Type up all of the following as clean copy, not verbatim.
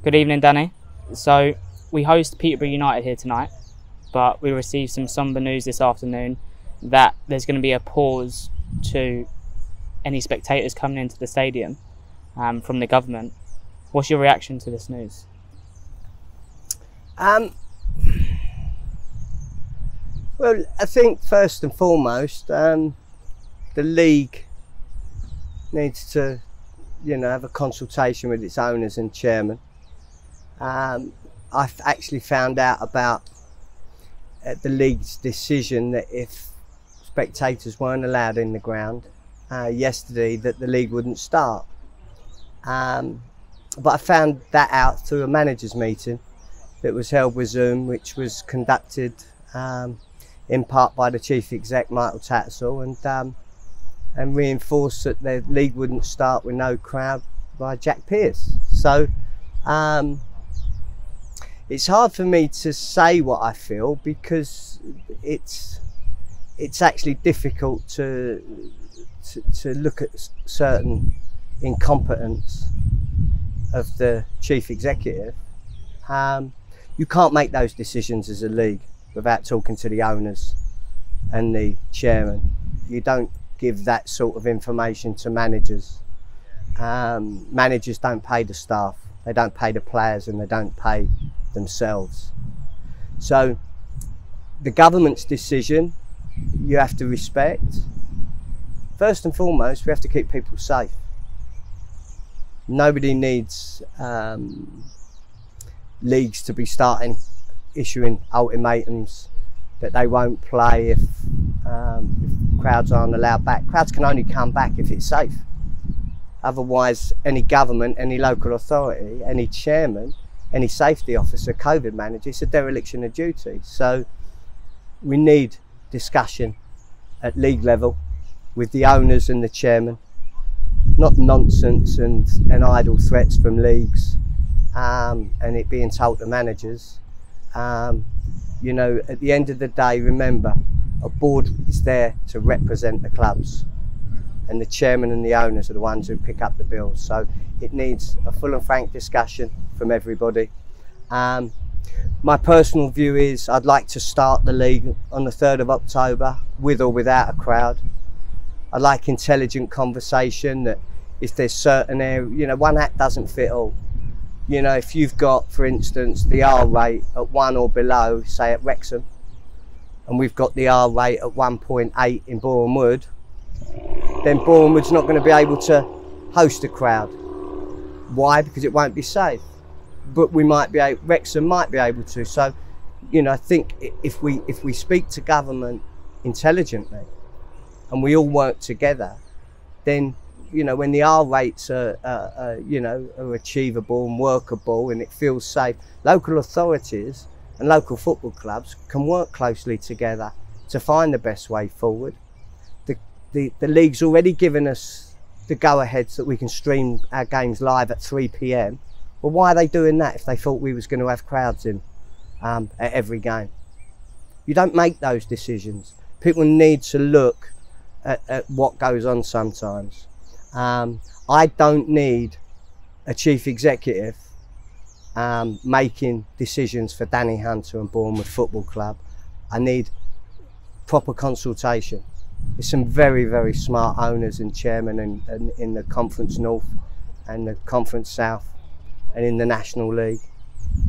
Good evening, Danny. So we host Peterborough United here tonight, but we received some somber news this afternoon that there's going to be a pause to any spectators coming into the stadium from the government. What's your reaction to this news? Well, I think first and foremost, the league needs to, have a consultation with its owners and chairman. I've actually found out about the league's decision that if spectators weren't allowed in the ground yesterday, that the league wouldn't start. But I found that out through a managers' meeting that was held with Zoom, which was conducted in part by the chief exec, Michael Tattersall, and reinforced that the league wouldn't start with no crowd by Jack Pearce. So it's hard for me to say what I feel, because it's actually difficult to look at certain incompetence of the chief executive. You can't make those decisions as a league without talking to the owners and the chairman. You don't give that sort of information to managers. Managers don't pay the staff, they don't pay the players, and they don't pay themselves. So the government's decision you have to respect. First and foremost, we have to keep people safe. Nobody needs leagues to be issuing ultimatums that they won't play if crowds aren't allowed back. Crowds can only come back if it's safe. Otherwise, any government, any local authority, any chairman, any safety officer, COVID manager, it's a dereliction of duty. So we need discussion at league level with the owners and the chairman, not nonsense and idle threats from leagues and it being told to managers. At the end of the day, remember, a board is there to represent the clubs, and the chairman and the owners are the ones who pick up the bills. So it needs a full and frank discussion from everybody. My personal view is I'd like to start the league on the 3rd of October with or without a crowd. I like intelligent conversation, that if there's certain areas, one hat doesn't fit all. If you've got, for instance, the R rate at 1 or below, say at Wrexham, and we've got the R rate at 1.8 in Boreham Wood, then Boreham Wood's not going to be able to host a crowd. Why? Because it won't be safe. But Wrexham might be able to. So, I think if we speak to government intelligently and we all work together, then when the R rates are achievable and workable and it feels safe, local authorities and local football clubs can work closely together to find the best way forward. The league's already given us the go-aheads that we can stream our games live at 3 p.m. Well, why are they doing that if they thought we was going to have crowds in at every game? You don't make those decisions. People need to look at what goes on sometimes. I don't need a chief executive making decisions for Danny Hunter and Bournemouth Football Club. I need proper consultation. There's some very, very smart owners and chairmen in the Conference North and the Conference South and in the National League,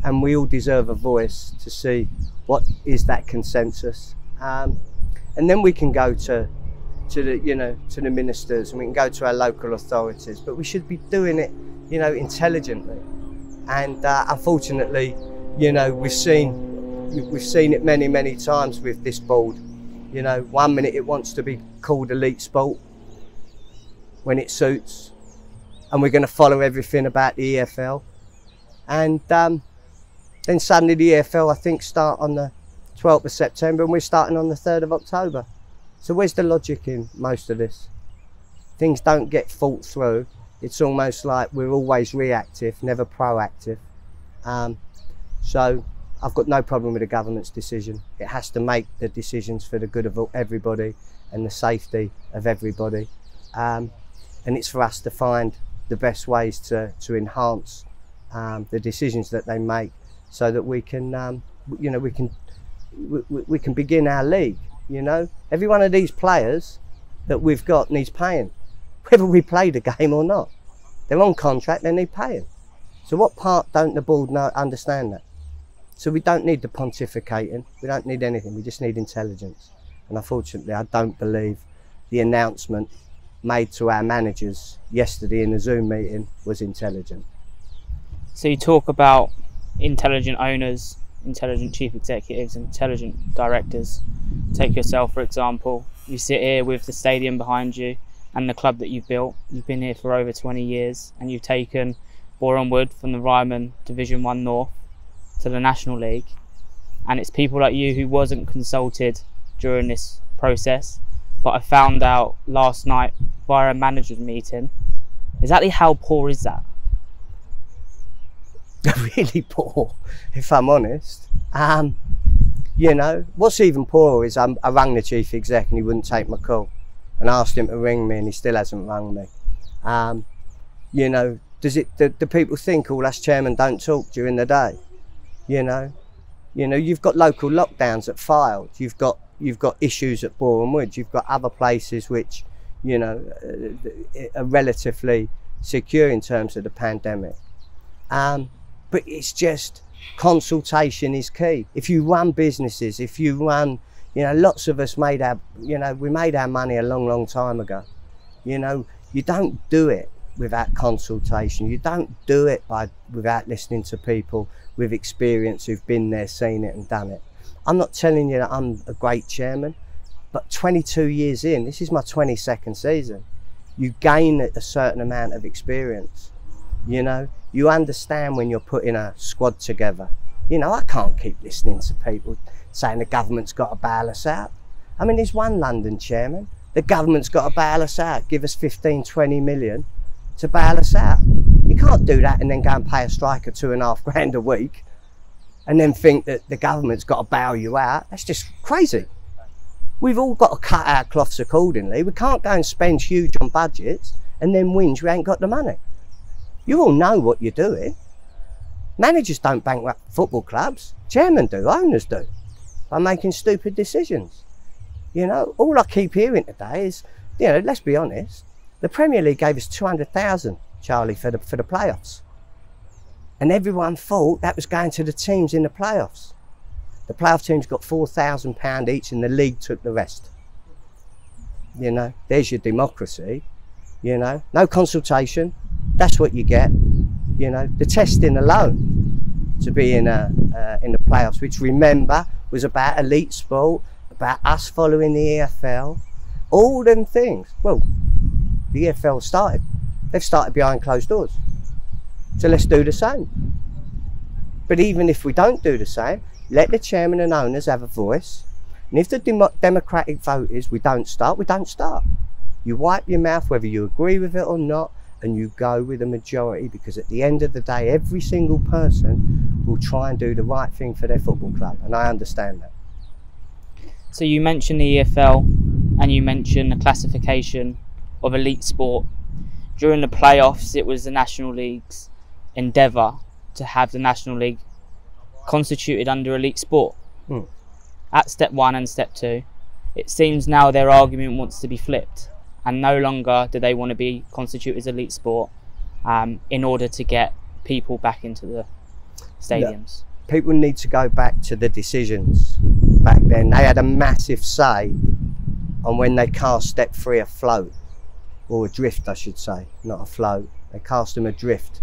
and we all deserve a voice to see what is that consensus, and then we can go to the ministers, and we can go to our local authorities, but we should be doing it intelligently. And unfortunately, we've seen it many times with this board. 1 minute it wants to be called elite sport when it suits, and we're going to follow everything about the EFL, and then suddenly the EFL, I think, start on the 12th of September and we're starting on the 3rd of October. So where's the logic in most of this? Things don't get thought through. It's almost like we're always reactive, never proactive. So I've got no problem with the government's decision. It has to make the decisions for the good of everybody and the safety of everybody. And it's for us to find the best ways to enhance the decisions that they make, so that we can, you know, we can begin our league. You know, every one of these players that we've got needs paying, whether we play the game or not. They're on contract, they need paying. So what part don't the board understand that? So we don't need the pontificating, we don't need anything, we just need intelligence. And unfortunately, I don't believe the announcement made to our managers yesterday in the Zoom meeting was intelligent. So you talk about intelligent owners, intelligent chief executives, intelligent directors. Take yourself, for example. You sit here with the stadium behind you and the club that you've built. You've been here for over 20 years and you've taken Boreham Wood from the Ryman Division 1 North to the National League. And it's people like you who wasn't consulted during this process, but I found out last night via a manager's meeting. Exactly how poor is that? Really poor, if I'm honest. You know, what's even poorer is I rang the chief exec and he wouldn't take my call, and asked him to ring me and he still hasn't rung me. You know, do people think all us chairmen don't talk during the day? You know, you've got local lockdowns at Filed, you've got issues at Boreham Wood, you've got other places which, you know, are relatively secure in terms of the pandemic. But it's just, consultation is key. If you run businesses, if you run, you know, lots of us made our, you know, we made our money a long time ago. You know, you don't do it without consultation. You don't do it without listening to people with experience who've been there, seen it and done it. I'm not telling you that I'm a great chairman, but 22 years in, this is my 22nd season. You gain a certain amount of experience. You know, you understand when you're putting a squad together. You know, I can't keep listening to people saying the government's got to bail us out. I mean, there's one London chairman, the government's got to bail us out, give us 15, 20 million to bail us out. You can't do that and then go and pay a striker £2.5 grand a week and then think that the government's got to bail you out. That's just crazy. We've all got to cut our cloths accordingly. We can't go and spend huge on budgets and then whinge we ain't got the money. You all know what you're doing. Managers don't bankrupt football clubs. Chairmen do, owners do, by making stupid decisions. You know, all I keep hearing today is, you know, let's be honest, the Premier League gave us 200,000, Charlie, for the playoffs. And everyone thought that was going to the teams in the playoffs. The playoff teams got £4,000 each and the league took the rest. You know, there's your democracy. You know, no consultation, that's what you get. You know, the testing alone to be in the playoffs, which, remember, was about elite sport, about us following the EFL, all them things. Well, the EFL started. They've started behind closed doors. So let's do the same. But even if we don't do the same, let the chairman and owners have a voice. And if the democratic vote is we don't start, we don't start. You wipe your mouth whether you agree with it or not, and you go with the majority, because at the end of the day, every single person will try and do the right thing for their football club, and I understand that. So you mentioned the EFL and you mentioned the classification of elite sport. During the playoffs, it was the National League's endeavour to have the National League constituted under elite sport. At step 1 and step 2, it seems now their argument wants to be flipped, and no longer do they want to be constituted as elite sport in order to get people back into the stadiums. Look, people need to go back to the decisions back then. They had a massive say on when they cast step 3 afloat, or adrift I should say, not afloat. They cast them adrift,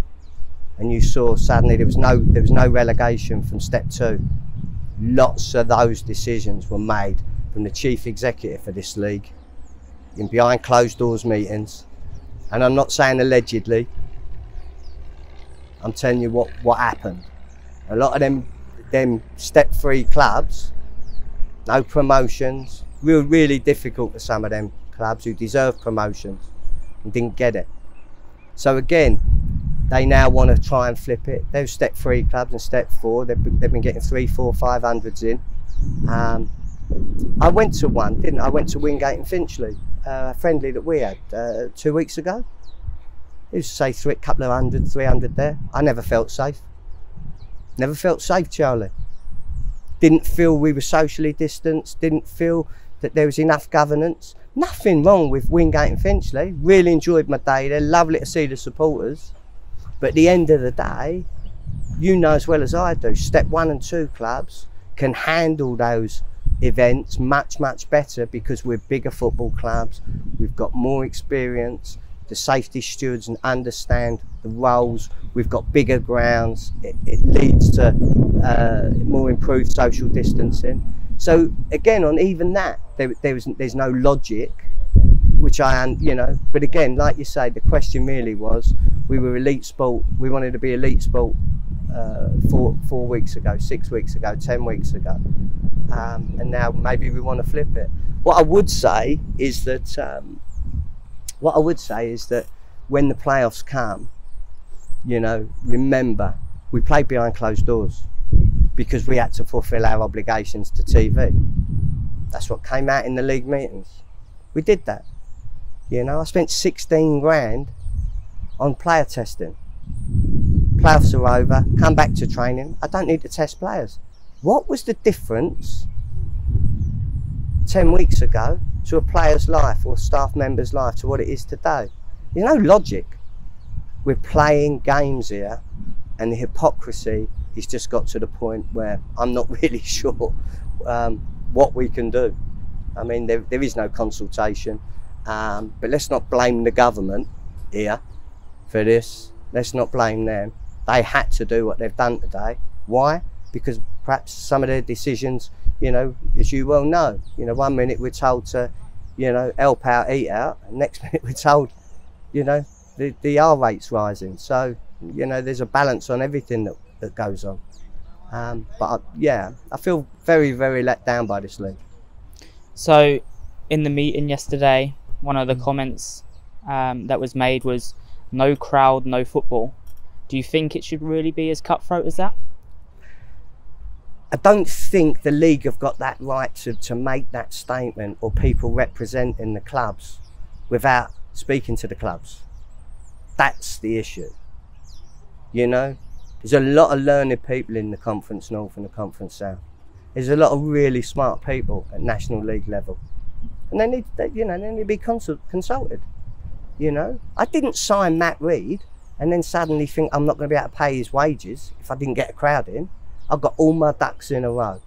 and you saw suddenly there was no relegation from step 2. Lots of those decisions were made from the chief executive for this league in behind closed doors meetings, and I'm not saying allegedly, I'm telling you what happened. A lot of them step 3 clubs, no promotions, really difficult for some of them clubs who deserve promotions and didn't get it. So again, they now want to try and flip it. Those step 3 clubs and step 4, they've been getting 300, 400, 500s in. I went to one, didn't I? I went to Wingate and Finchley, a friendly that we had 2 weeks ago. It was say a couple of 100, 300 there. I never felt safe. Never felt safe, Charlie. Didn't feel we were socially distanced. Didn't feel that there was enough governance. Nothing wrong with Wingate and Finchley. Really enjoyed my day there. Lovely to see the supporters. But at the end of the day, you know as well as I do, step 1 and 2 clubs can handle those events much, much better because we're bigger football clubs. We've got more experience. The safety stewards understand the roles. We've got bigger grounds. It leads to more improved social distancing. So again, on even that, there's no logic, which but again, like you say, the question really was, we were elite sport. We wanted to be elite sport 4 weeks ago, 6 weeks ago, 10 weeks ago, and now maybe we want to flip it. What I would say is that when the playoffs come, remember, we played behind closed doors because we had to fulfil our obligations to TV. That's what came out in the league meetings. We did that. I spent 16 grand on player testing. Playoffs are over, come back to training. I don't need to test players. What was the difference 10 weeks ago to a player's life or a staff member's life to what it is today? There's no logic. We're playing games here, and the hypocrisy has just got to the point where I'm not really sure what we can do. I mean, there is no consultation, but let's not blame the government here for this. Let's not blame them. They had to do what they've done today. Why? Because perhaps some of their decisions, as you well know, 1 minute we're told to, help out, eat out, and next minute we're told, the R rate's rising. So, there's a balance on everything that goes on. I feel very, very let down by this league. So, in the meeting yesterday, one of the comments that was made was, no crowd, no football. Do you think it should really be as cutthroat as that? I don't think the league have got that right to make that statement, or people representing the clubs without speaking to the clubs. That's the issue. There's a lot of learned people in the Conference North and the Conference South. There's a lot of really smart people at National League level, and they need to be consulted. I didn't sign Matt Reed and then suddenly think I'm not going to be able to pay his wages if I didn't get a crowd in. I've got all my ducks in a row.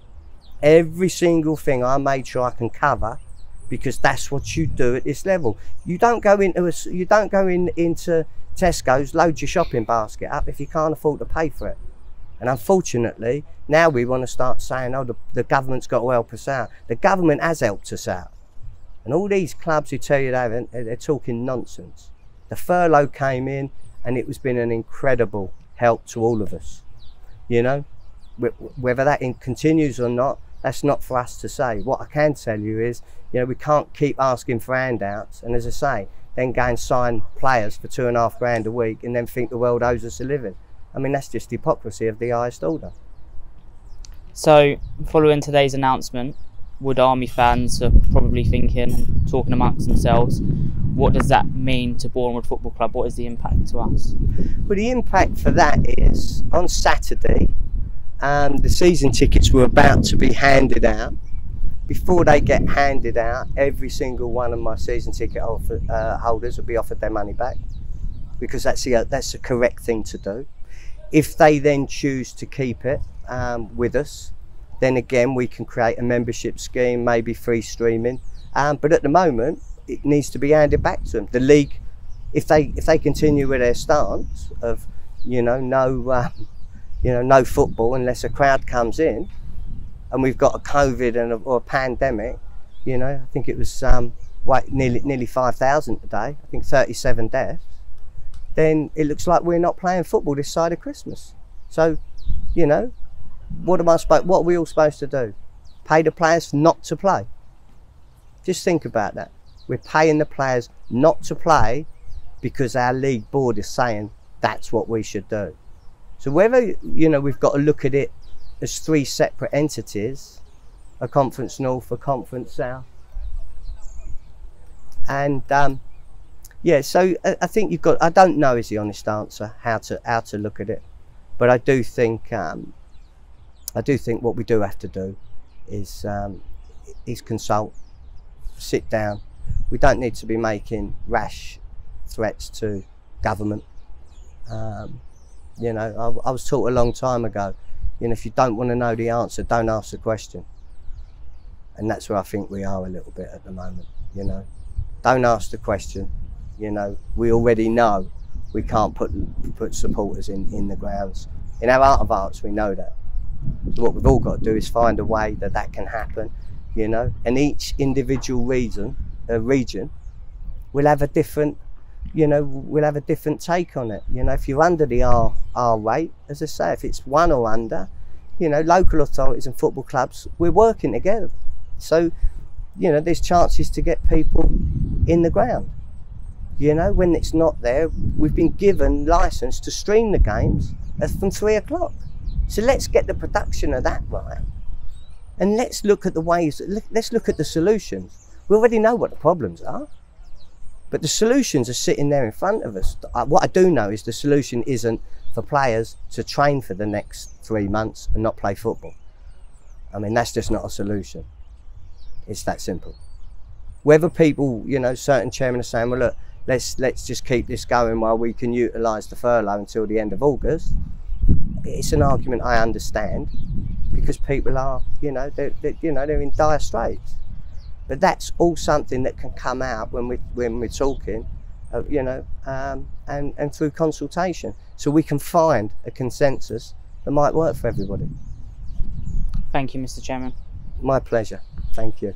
Every single thing I made sure I can cover, because that's what you do at this level. You don't go into Tesco's, load your shopping basket up if you can't afford to pay for it. And unfortunately, now we want to start saying, oh, the government's got to help us out. The government has helped us out. And all these clubs who tell you they haven't, they're talking nonsense. The furlough came in, and it has been an incredible help to all of us. Whether that continues or not, that's not for us to say. What I can tell you is, we can't keep asking for handouts, and as I say, then go and sign players for 2.5 grand a week and then think the world owes us a living. I mean, that's just hypocrisy of the highest order. So, following today's announcement, Wood Army fans are probably thinking, talking amongst themselves, what does that mean to Boreham Wood Football Club? What is the impact to us? Well, the impact for that is, on Saturday, the season tickets were about to be handed out. Before they get handed out, every single one of my season ticket holders will be offered their money back, because that's the correct thing to do. If they then choose to keep it with us, then again we can create a membership scheme, maybe free streaming. But at the moment, it needs to be handed back to them. The league, if they continue with their stance of no football unless a crowd comes in, and we've got a COVID or a pandemic, I think it was nearly 5,000 today, I think 37 deaths, then it looks like we're not playing football this side of Christmas. So, what are we all supposed to do? Pay the players not to play? Just think about that. We're paying the players not to play because our league board is saying that's what we should do. So whether, we've got to look at it as 3 separate entities, a Conference North, a Conference South, and Yeah, so I think you've got. I don't know is the honest answer how to look at it, but I do think what we do have to do is consult, sit down. We don't need to be making rash threats to government. You know, I was taught a long time ago, you know, if you don't want to know the answer, don't ask the question. And that's where I think we are a little bit at the moment, you know. Don't ask the question. You know, we already know we can't put supporters in the grounds. In our art of hearts, we know that. So what we've all got to do is find a way that can happen, you know. And each individual region will have a different, you know, we'll have a different take on it. You know, if you're under the R rate, as I say, if it's 1 or under, you know, local authorities and football clubs, we're working together. So, you know, there's chances to get people in the ground. You know, when it's not there, we've been given license to stream the games from 3 o'clock. So let's get the production of that right. And let's look at the ways, let's look at the solutions. We already know what the problems are, but the solutions are sitting there in front of us. What I do know is the solution isn't for players to train for the next 3 months and not play football. I mean, that's just not a solution. It's that simple. Whether people, you know, certain chairmen are saying, well, look, let's just keep this going while we can utilise the furlough until the end of August. It's an argument I understand, because people are, you know, they're in dire straits. But that's all something that can come out when we're talking, you know, and through consultation, so we can find a consensus that might work for everybody. Thank you, Mr. Chairman. My pleasure. Thank you.